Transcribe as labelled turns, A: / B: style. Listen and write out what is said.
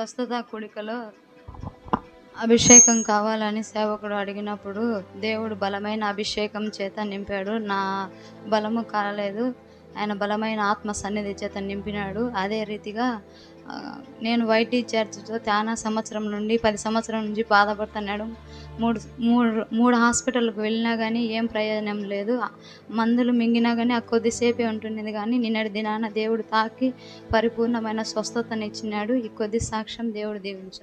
A: స్వస్థత కూడికలో అభిషేకం కావాలని సేవకుడు అడిగినప్పుడు దేవుడు బలమైన అభిషేకం చేత నింపాడు. నా బలము కాలేదు, ఆయన బలమైన ఆత్మ సన్నిధి చేత నింపినాడు. అదే రీతిగా నేను వైటీ చర్చ్తో చాలా సంవత్సరం నుండి 10 సంవత్సరం నుంచి బాధపడుతున్నాడు. మూడు మూడు మూడు హాస్పిటల్కి వెళ్ళినా కానీ ఏం ప్రయోజనం లేదు. మందులు మింగినా కానీ ఆ కొద్దిసేపే ఉంటున్నది. కానీ నిన్నటి దినాన దేవుడు తాకి పరిపూర్ణమైన స్వస్థతనిచ్చినాడు. ఈ కొద్ది సాక్ష్యం దేవుడు దీవించు.